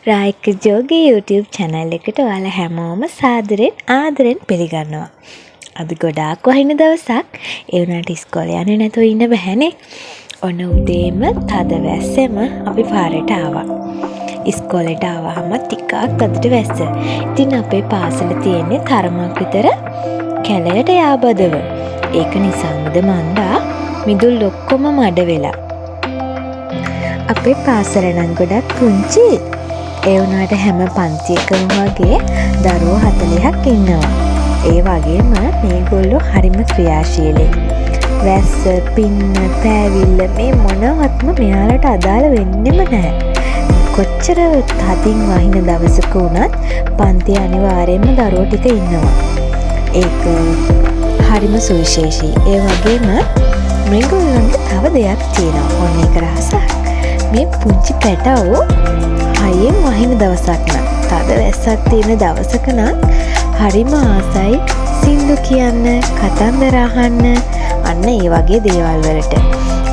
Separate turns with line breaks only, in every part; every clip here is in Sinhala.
රායික ජෝගේ YouTube channel එකට ඔයාලා හැමෝම සාදරෙන් ආදරෙන් පිළිගන්නවා. අද ගොඩාක් වහින දවසක්. ඒ වුණාට ඉස්කෝලේ යන්නේ නැතුව ඉන්න බෑනේ. ඔන්න උදේම තද වැස්සෙම අපි පාරට ආවා. ඉස්කෝලේට ආවහම ටිකක් තදට වැස්ස. ඉතින් අපේ පාසල තියෙන්නේ තරමක් විතර කැලයට යාබදව. ඒක නිසාමද මන්දා මිදුල් ඔක්කොම මඩ වෙලා. අපේ පාසල නම් ගොඩක් පුංචි. ඒ වුණාට හැම පන්තියකම වගේ දරුවෝ 40ක් ඉන්නවා. ඒ වගේම මේගොල්ලෝ හරිම ක්‍රියාශීලී. වැස්ස, පින්න, පෑවිල්ල මේ මොනවත්ම මෙයාලට අදාළ වෙන්නෙම නැහැ. කොච්චර තදින් වහින දවසක වුණත් පන්තියේ අනිවාර්යයෙන්ම දරුවෝ ටික ඉන්නවා. ඒක හරිම සුවිශේෂී. ඒ වගේම මේගොල්ලන්ට තව දෙයක් තියෙනවා. ඔන්න ඒක රහසක්. මේ පුංචි පැටවෝ හයියෙන් වහින දවසක් නම් තද වැස්සක් තියෙන දවසක නම් හරිම ආසයි සින්දු කියන්න, කතන්දර අහන්න, අන්න ඒ වගේ දේවල් වලට.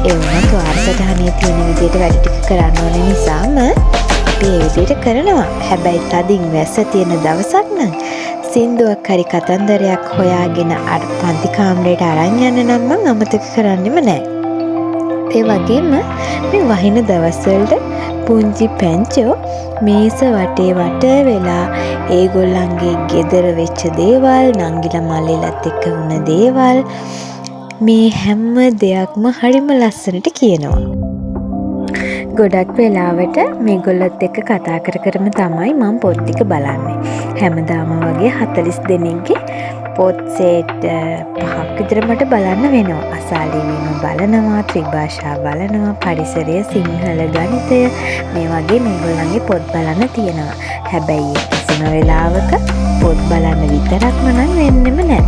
ඒ වුණත් වාරසටහනේ තියෙන විදිහට වැඩ ටික කරන්න ඕන නිසාම අපි ඒ විදිහට කරනවා. හැබැයි තදින් වැස්ස තියෙන දවසක් නම් සින්දුවක් හරි කතන්දරයක් හොයාගෙන අර පන්ති කාමරේට අරන් යන්න නම් මම අමතක කරන්නෙම නැහැ. ඒ වගේම මේ වහින දවස්වලට පුංචි පැංචෝ මේස වටේ වට වෙලා ඒගොල්ලන්ගේ ගෙදර වෙච්ච දේවල්, නංගිලා මල්ලිලත් එක්ක වුණ දේවල් මේ හැම දෙයක්ම හරිම ලස්සනට කියනවා. ගොඩක් වෙලාවට මේගොල්ලොත් එක්ක කතා කරම තමයි මම පොත් ටික බලන්නේ. හැමදාම වගේ 40 දෙනෙක්ගේ පොත් සෙට් 5ක් විතර මට බලන්න වෙනවා. අසාලි වීම බලනවා, ත්‍රිභාෂා බලනවා, පරිසරය, සිංහල, ගණිතය මේ වගේ මේගොල්ලන්ගේ පොත් බලන්න තියෙනවා. හැබැයි කිසිම වෙලාවක පොත් බලන්න විතරක්ම නම් වෙන්නෙම නැහැ.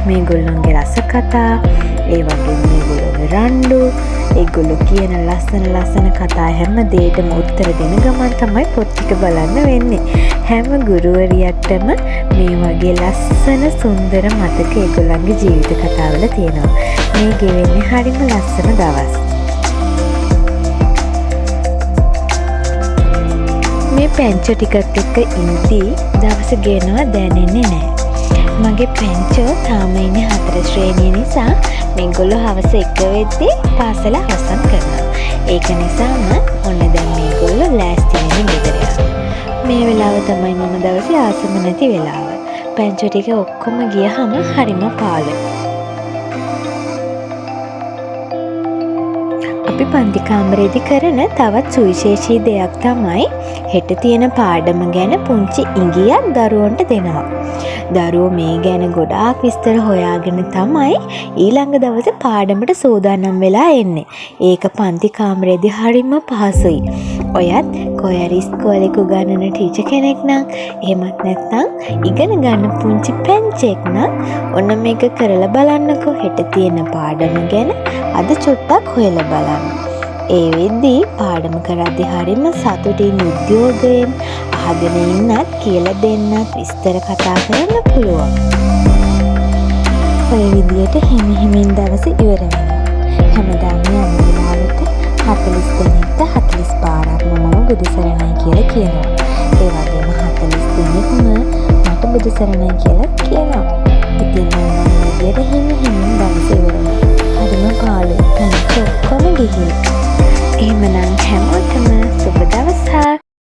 මේගොල්ලන්ගේ රස කතා, ඒ වගේ මේගොල්ලෝගේ රණ්ඩු, ඒගොල්ලෝ කියන ලස්සන කතා හැම දෙයකටම උත්තර දෙන ගමන් තමයි පොත් ටික බලන්න වෙන්නේ. හැම ගුරුවරියක්ටම මේ වගේ ලස්සන සුන්දර මතක ඒගොල්ලන්ගේ ජීවිත කතාවල තියෙනවා. මේ ගෙවෙන්නේ හරිම ලස්සන දවස්. මේ පැංචෝ ටිකක් එක්ක ඉඳී දවස ගෙනවා දැනෙන්නේ නැහැ. මගේ පැංචෝ තාම ඉන්නේ 4 ශ්‍රේණිය නිසා මේගොල්ලෝ හවස එක වෙද්දී පාසල අවසන් කරනවා. ඒක නිසාම ඔන්න දැන් මේගොල්ලෝ ලෑස්ති වෙමින් ගෙදර යනවා. මේ වෙලාව තමයි මම දවසේ ආසම නැති වෙලාව. පැංචෝ ටික ඔක්කොම ගියහම හරිම පාළුයි. අපි පන්ති කාමරේදී කරන තවත් සුවිශේෂී දෙයක් තමයි හෙට තියෙන පාඩම ගැන පුංචි ඉඟියක් දරුවන්ට දෙනවා. දරුවෝ මේ ගැන ගොඩාක් විස්තර හොයාගෙන තමයි ඊළඟ දවසේ පාඩමට සූදානම් වෙලා එන්නේ. ඒක පන්ති කාමරේදී හරිම පහසුයි. ඔයත් කොහරි ඉස්කෝලේක උගන්වන ටීචර් කෙනෙක් නම් එහෙමත් නැත්නම් ඉගෙන ගන්න පුංචි පැංචෙක් නම් ඔන්න මේක කරලා බලන්නකෝ. හෙට තියෙන පාඩම ගැන අද චුට්ටක් හොයලා බලන්න. ඒ වෙද්දී පාඩම කරද්දී හරිම සතුටින් උද්‍යෝගයෙන් අහගෙන ඉන්නත් කියලා දෙන්නත් විස්තර කතා කරන්න පුළුවන්. ඔය විදියට හිමින් දවස ඉවර වෙනවා. හැමදාම යන වෙලාවට 40 දෙනෙක්ට 40 පාරක්ම මම බුදුසරණයි කියලා කියනවා. ඒ වගේම 40 දෙනෙක්ම මට බුදුසරණයි කියලා කියනවා. ඉතින් මම විදියට හිමින් දවස ඉවර වෙනවා. හරිම පාළුයි. පැංචෝ ඔක්කොම ගිහින්. එහෙමනම් හැමෝටම සුබ දවසක්.